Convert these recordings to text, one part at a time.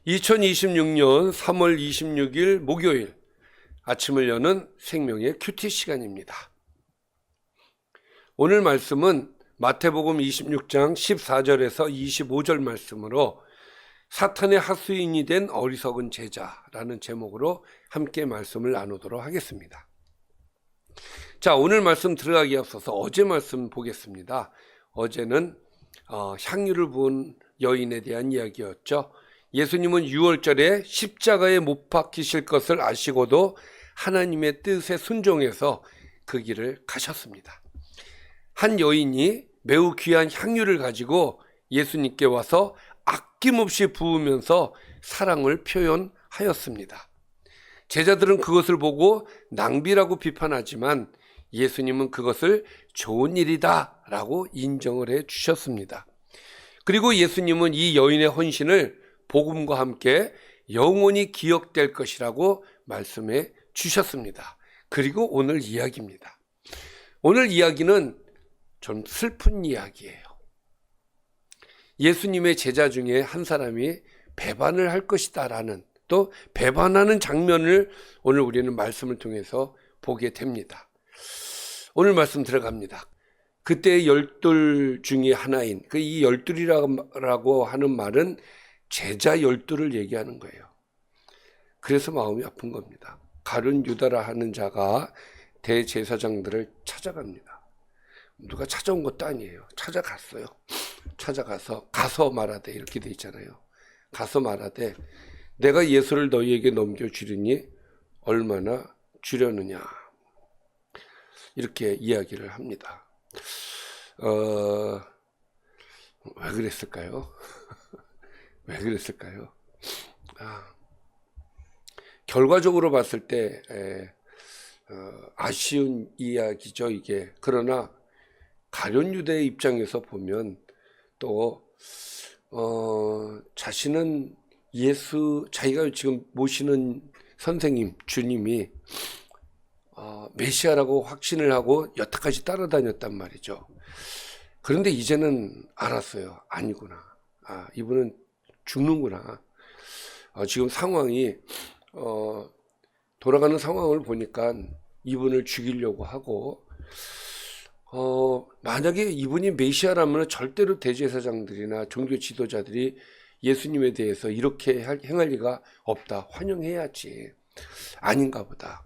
2026년 3월 26일 목요일 아침을 여는 생명의 큐티 시간입니다. 오늘 말씀은 마태복음 26장 14절에서 25절 말씀으로 사탄의 하수인이 된 어리석은 제자라는 제목으로 함께 말씀을 나누도록 하겠습니다. 자, 오늘 말씀 들어가기에 앞서서 어제 말씀 보겠습니다. 어제는 향유를 부은 여인에 대한 이야기였죠. 예수님은 6월절에 십자가에 못 박히실 것을 아시고도 하나님의 뜻에 순종해서 그 길을 가셨습니다. 한 여인이 매우 귀한 향유를 가지고 예수님께 와서 아낌없이 부으면서 사랑을 표현하였습니다. 제자들은 그것을 보고 낭비라고 비판하지만 예수님은 그것을 좋은 일이다 라고 인정을 해 주셨습니다. 그리고 예수님은 이 여인의 헌신을 복음과 함께 영원히 기억될 것이라고 말씀해 주셨습니다. 그리고 오늘 이야기입니다. 오늘 이야기는 좀 슬픈 이야기예요. 예수님의 제자 중에 한 사람이 배반을 할 것이다 라는, 또 배반하는 장면을 오늘 우리는 말씀을 통해서 보게 됩니다. 오늘 말씀 들어갑니다. 그때 열둘 중에 하나인, 이 열둘이라고 하는 말은 제자 12를 얘기하는 거예요. 그래서 마음이 아픈 겁니다. 가룟 유다라 하는 자가 대제사장들을 찾아갑니다. 누가 찾아온 것도 아니에요. 찾아갔어요. 가서 말하되, 이렇게 돼 있잖아요. 가서 말하되 내가 예수를 너희에게 넘겨주리니 얼마나 주려느냐, 이렇게 이야기를 합니다. 왜 그랬을까요? 왜 그랬을까요? 결과적으로 봤을 때 아쉬운 이야기죠, 이게. 그러나 가룟 유다의 입장에서 보면 또 자신은 자기가 지금 모시는 선생님, 주님이 메시아라고 확신을 하고 여태까지 따라다녔단 말이죠. 그런데 이제는 알았어요. 아니구나. 이분은 죽는구나. 지금 상황이 돌아가는 상황을 보니까 이분을 죽이려고 하고, 만약에 이분이 메시아라면 절대로 대제사장들이나 종교 지도자들이 예수님에 대해서 이렇게 행할 리가 없다. 환영해야지. 아닌가 보다.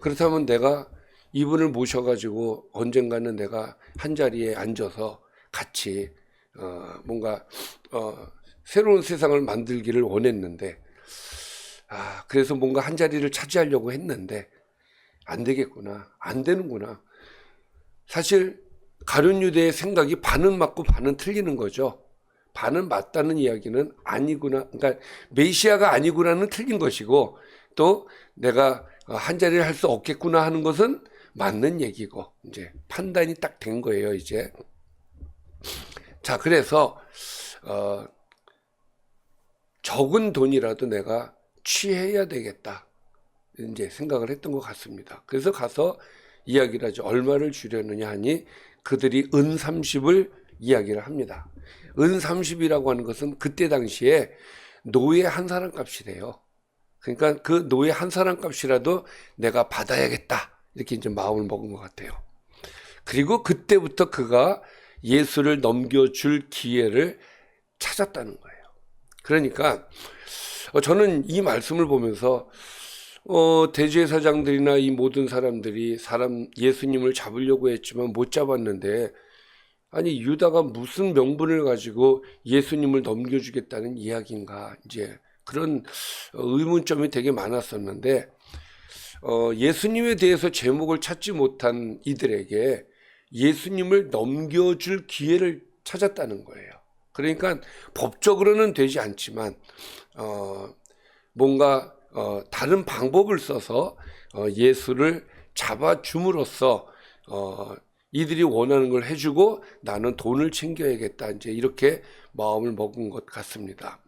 그렇다면 내가 이분을 모셔가지고 언젠가는 내가 한 자리에 앉아서 같이 뭔가 새로운 세상을 만들기를 원했는데, 그래서 뭔가 한 자리를 차지하려고 했는데 안 되겠구나, 안 되는구나. 사실 가룟 유다의 생각이 반은 맞고 반은 틀리는 거죠. 반은 맞다는 이야기는 아니구나, 그러니까 메시아가 아니구나는 틀린 것이고, 또 내가 한 자리를 할 수 없겠구나 하는 것은 맞는 얘기고, 이제 판단이 딱 된 거예요, 이제. 자, 그래서 적은 돈이라도 내가 취해야 되겠다, 이제 생각을 했던 것 같습니다. 그래서 가서 이야기를 하죠. 얼마를 주려느냐 하니 그들이 은 30을 이야기를 합니다. 은 30이라고 하는 것은 그때 당시에 노예 한 사람 값이래요. 그러니까 그 노예 한 사람 값이라도 내가 받아야겠다, 이렇게 이제 마음을 먹은 것 같아요. 그리고 그때부터 그가 예수를 넘겨줄 기회를 찾았다는 거예요. 그러니까 저는 이 말씀을 보면서 대제사장들이나 이 모든 사람들이 예수님을 잡으려고 했지만 못 잡았는데, 아니 유다가 무슨 명분을 가지고 예수님을 넘겨주겠다는 이야기인가, 이제 그런 의문점이 되게 많았었는데, 예수님에 대해서 제목을 찾지 못한 이들에게 예수님을 넘겨줄 기회를 찾았다는 거예요. 그러니까 법적으로는 되지 않지만 뭔가 다른 방법을 써서 예수를 잡아줌으로써 이들이 원하는 걸 해주고 나는 돈을 챙겨야겠다, 이제 이렇게 마음을 먹은 것 같습니다.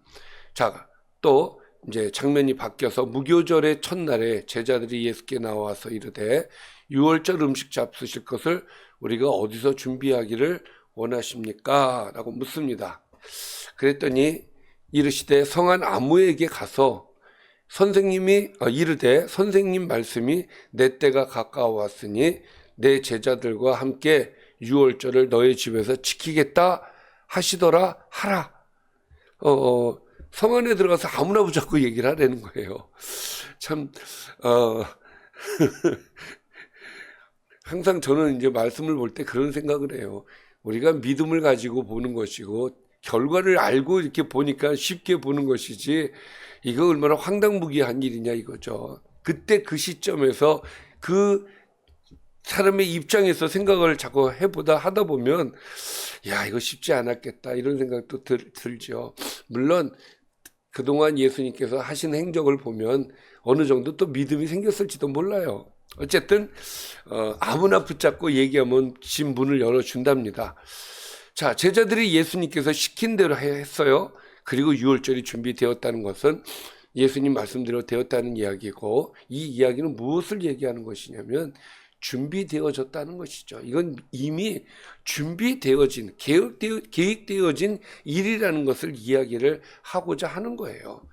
자, 또 이제 장면이 바뀌어서 무교절의 첫날에 제자들이 예수께 나와서 이르되 6월절 음식 잡수실 것을 우리가 어디서 준비하기를 원하십니까? 라고 묻습니다. 그랬더니 이르시되 성한 아무에게 가서 선생님이 이르되 선생님 말씀이 내 때가 가까워왔으니 내 제자들과 함께 유월절을 너의 집에서 지키겠다 하시더라 하라. 성 안에 들어가서 아무나 붙잡고 얘기를 하라는 거예요. 참 항상 저는 이제 말씀을 볼 때 그런 생각을 해요. 우리가 믿음을 가지고 보는 것이고 결과를 알고 이렇게 보니까 쉽게 보는 것이지 이거 얼마나 황당무계한 일이냐 이거죠. 그때 그 시점에서 그 사람의 입장에서 생각을 자꾸 해보다 하다 보면 야 이거 쉽지 않았겠다 이런 생각도 들죠. 물론 그동안 예수님께서 하신 행적을 보면 어느 정도 또 믿음이 생겼을지도 몰라요. 어쨌든 아무나 붙잡고 얘기하면 집 문을 열어준답니다. 자, 제자들이 예수님께서 시킨 대로 했어요. 그리고 유월절이 준비되었다는 것은 예수님 말씀대로 되었다는 이야기고, 이 이야기는 무엇을 얘기하는 것이냐면 준비되어졌다는 것이죠. 이건 이미 준비되어진, 계획되어진 일이라는 것을 이야기를 하고자 하는 거예요.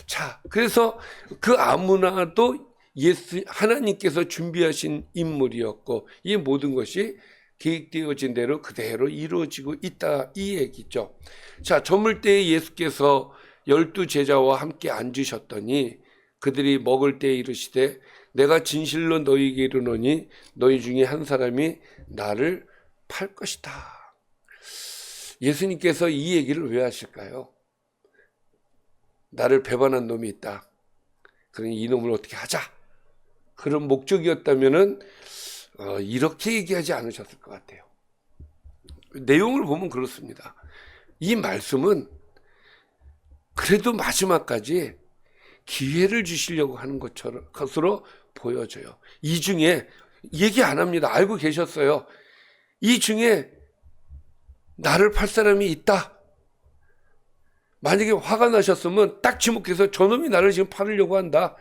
자, 그래서 그 아무나도 하나님께서 준비하신 인물이었고, 이 모든 것이 계획되어진 대로 그대로 이루어지고 있다, 이 얘기죠. 자, 저물 때에 예수께서 12 제자와 함께 앉으셨더니 그들이 먹을 때에 이르시되 내가 진실로 너희에게 이르노니 너희 중에 한 사람이 나를 팔 것이다. 예수님께서 이 얘기를 왜 하실까요? 나를 배반한 놈이 있다. 그러니 이 놈을 어떻게 하자. 그런 목적이었다면은 이렇게 얘기하지 않으셨을 것 같아요. 내용을 보면 그렇습니다. 이 말씀은 그래도 마지막까지 기회를 주시려고 하는 것으로 보여져요. 이 중에 얘기 안 합니다. 알고 계셨어요. 이 중에 나를 팔 사람이 있다. 만약에 화가 나셨으면 딱 지목해서 저놈이 나를 지금 팔으려고 한다.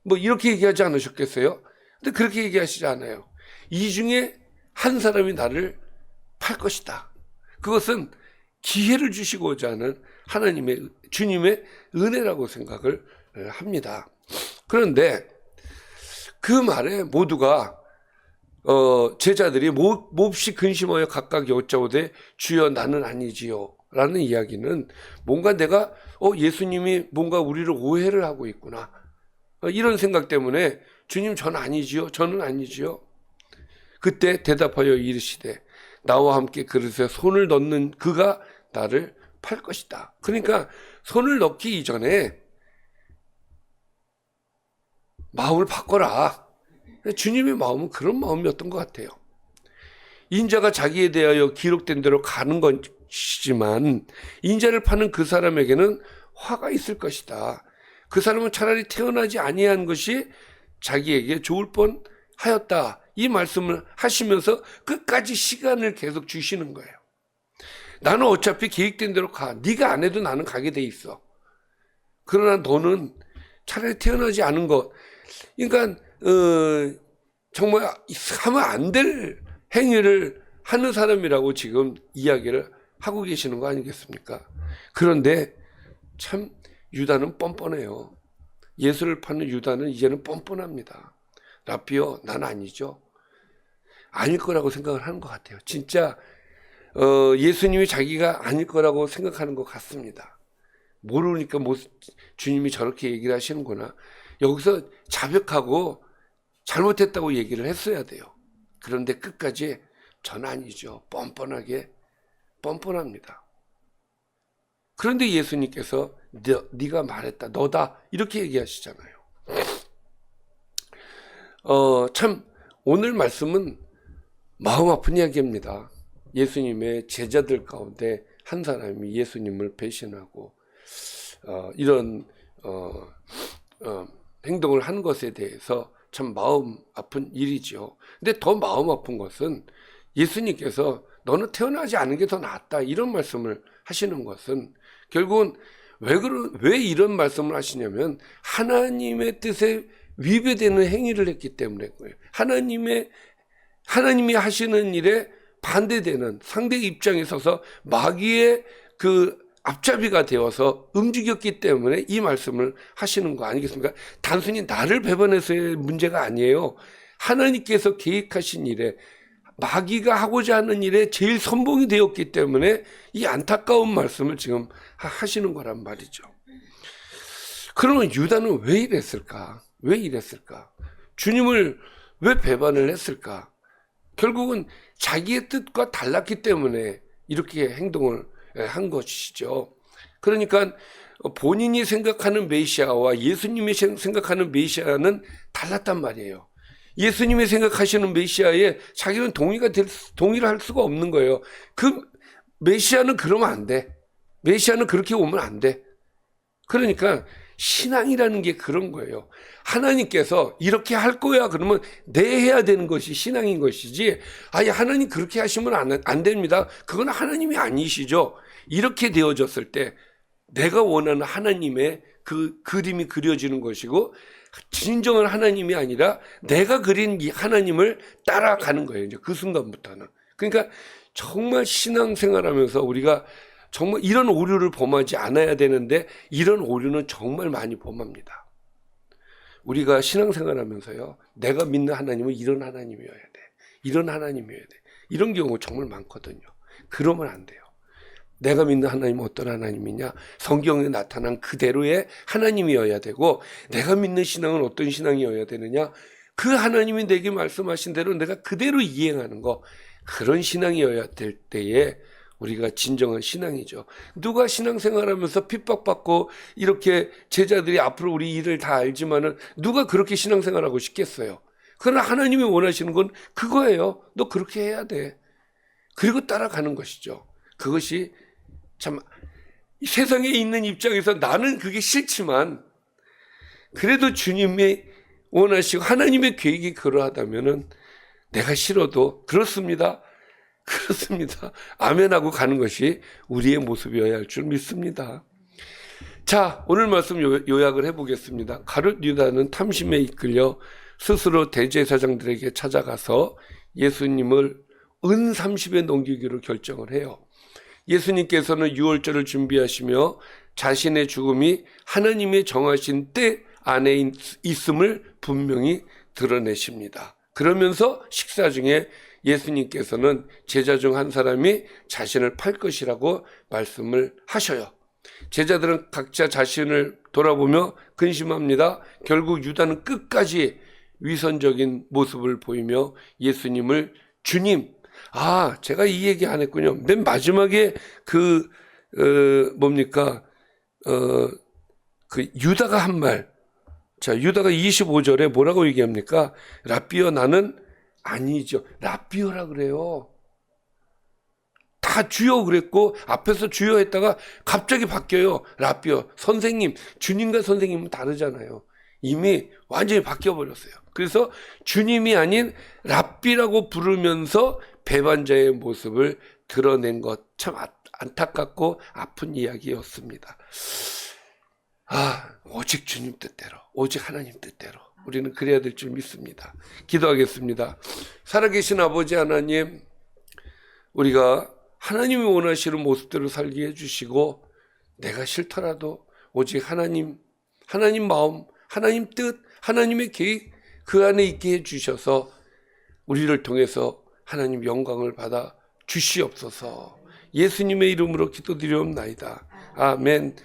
뭐 이렇게 얘기하지 않으셨겠어요? 근데 그렇게 얘기하시지 않아요. 이 중에 한 사람이 나를 팔 것이다. 그것은 기회를 주시고자 하는 하나님의, 주님의 은혜라고 생각을 합니다. 그런데 그 말에 모두가 제자들이 몹시 근심하여 각각 여짜오되 주여 나는 아니지요 라는 이야기는 뭔가 내가 예수님이 뭔가 우리를 오해를 하고 있구나 이런 생각 때문에 주님 저는 아니지요 저는 아니지요. 그때 대답하여 이르시되 나와 함께 그릇에 손을 넣는 그가 나를 팔 것이다. 그러니까 손을 넣기 이전에 마음을 바꿔라. 주님의 마음은 그런 마음이었던 것 같아요. 인자가 자기에 대하여 기록된 대로 가는 것이지만 인자를 파는 그 사람에게는 화가 있을 것이다. 그 사람은 차라리 태어나지 아니한 것이 자기에게 좋을 뻔하였다. 이 말씀을 하시면서 끝까지 시간을 계속 주시는 거예요. 나는 어차피 계획된 대로 가. 네가 안 해도 나는 가게 돼 있어. 그러나 너는 차라리 태어나지 않은 것. 그러니까 정말 하면 안 될 행위를 하는 사람이라고 지금 이야기를 하고 계시는 거 아니겠습니까? 그런데 참 유다는 뻔뻔해요. 예수를 파는 유다는 이제는 뻔뻔합니다. 라피요, 난 아니죠. 아닐 거라고 생각을 하는 것 같아요. 진짜 예수님이 자기가 아닐 거라고 생각하는 것 같습니다. 모르니까 주님이 저렇게 얘기를 하시는구나. 여기서 자백하고 잘못했다고 얘기를 했어야 돼요. 그런데 끝까지 전 아니죠. 뻔뻔합니다. 그런데 예수님께서 네가 말했다. 너다. 이렇게 얘기하시잖아요. 참 오늘 말씀은 마음 아픈 이야기입니다. 예수님의 제자들 가운데 한 사람이 예수님을 배신하고 이런 행동을 한 것에 대해서 참 마음 아픈 일이죠. 근데 더 마음 아픈 것은 예수님께서 너는 태어나지 않은 게 더 낫다 이런 말씀을 하시는 것은 결국은 왜 이런 말씀을 하시냐면 하나님의 뜻에 위배되는 행위를 했기 때문에 그래요. 하나님이 하시는 일에 반대되는 상대 입장에 서서 마귀의 그 앞잡이가 되어서 움직였기 때문에 이 말씀을 하시는 거 아니겠습니까? 단순히 나를 배반해서의 문제가 아니에요. 하나님께서 계획하신 일에, 마귀가 하고자 하는 일에 제일 선봉이 되었기 때문에 이 안타까운 말씀을 지금 하시는 거란 말이죠. 그러면 유다는 왜 이랬을까? 왜 이랬을까? 주님을 왜 배반을 했을까? 결국은 자기의 뜻과 달랐기 때문에 이렇게 행동을 한 것이죠. 그러니까 본인이 생각하는 메시아와 예수님이 생각하는 메시아는 달랐단 말이에요. 예수님이 생각하시는 메시아에 자기는 동의를 할 수가 없는 거예요. 그 메시아는 그러면 안 돼. 메시아는 그렇게 오면 안 돼. 그러니까 신앙이라는 게 그런 거예요. 하나님께서 이렇게 할 거야 그러면 해야 되는 것이 신앙인 것이지, 아예 하나님 그렇게 하시면 안 됩니다. 그건 하나님이 아니시죠. 이렇게 되어졌을 때 내가 원하는 하나님의 그 그림이 그려지는 것이고, 진정한 하나님이 아니라 내가 그린 이 하나님을 따라가는 거예요. 이제 그 순간부터는. 그러니까 정말 신앙생활하면서 우리가 정말 이런 오류를 범하지 않아야 되는데 이런 오류는 정말 많이 범합니다. 우리가 신앙생활하면서요, 내가 믿는 하나님은 이런 하나님이어야 돼. 이런 하나님이어야 돼. 이런 경우 정말 많거든요. 그러면 안 돼요. 내가 믿는 하나님은 어떤 하나님이냐? 성경에 나타난 그대로의 하나님이어야 되고, 내가 믿는 신앙은 어떤 신앙이어야 되느냐? 그 하나님이 내게 말씀하신 대로 내가 그대로 이행하는 거, 그런 신앙이어야 될 때에 우리가 진정한 신앙이죠. 누가 신앙생활하면서 핍박받고 이렇게 제자들이 앞으로 우리 일을 다 알지만은 누가 그렇게 신앙생활하고 싶겠어요? 그러나 하나님이 원하시는 건 그거예요. 너 그렇게 해야 돼. 그리고 따라가는 것이죠. 그것이 참 세상에 있는 입장에서 나는 그게 싫지만 그래도 주님이 원하시고 하나님의 계획이 그러하다면은 내가 싫어도 그렇습니다. 아멘하고 가는 것이 우리의 모습이어야 할 줄 믿습니다. 자, 오늘 말씀 요약을 해보겠습니다. 가룟 유다는 탐심에 이끌려 스스로 대제사장들에게 찾아가서 예수님을 은 30에 넘기기로 결정을 해요. 예수님께서는 유월절을 준비하시며 자신의 죽음이 하나님의 정하신 때 안에 있음을 분명히 드러내십니다. 그러면서 식사 중에 예수님께서는 제자 중 한 사람이 자신을 팔 것이라고 말씀을 하셔요. 제자들은 각자 자신을 돌아보며 근심합니다. 결국 유다는 끝까지 위선적인 모습을 보이며 예수님을 주님, 제가 이 얘기 안 했군요. 맨 마지막에 유다가 한 말. 자, 유다가 25절에 뭐라고 얘기합니까? 랍비여, 나는 아니죠. 랍비여라 그래요. 다 주여 그랬고 앞에서 주여 했다가 갑자기 바뀌어요. 랍비여, 선생님. 주님과 선생님은 다르잖아요. 이미 완전히 바뀌어버렸어요. 그래서 주님이 아닌 랍비라고 부르면서 배반자의 모습을 드러낸 것, 참 안타깝고 아픈 이야기였습니다. 오직 주님 뜻대로, 오직 하나님 뜻대로 우리는 그래야 될 줄 믿습니다. 기도하겠습니다. 살아계신 아버지 하나님, 우리가 하나님이 원하시는 모습대로 살게 해주시고, 내가 싫더라도 오직 하나님 마음, 하나님 뜻, 하나님의 계획 그 안에 있게 해주셔서 우리를 통해서 하나님 영광을 받아 주시옵소서. 예수님의 이름으로 기도드리옵나이다. 아멘.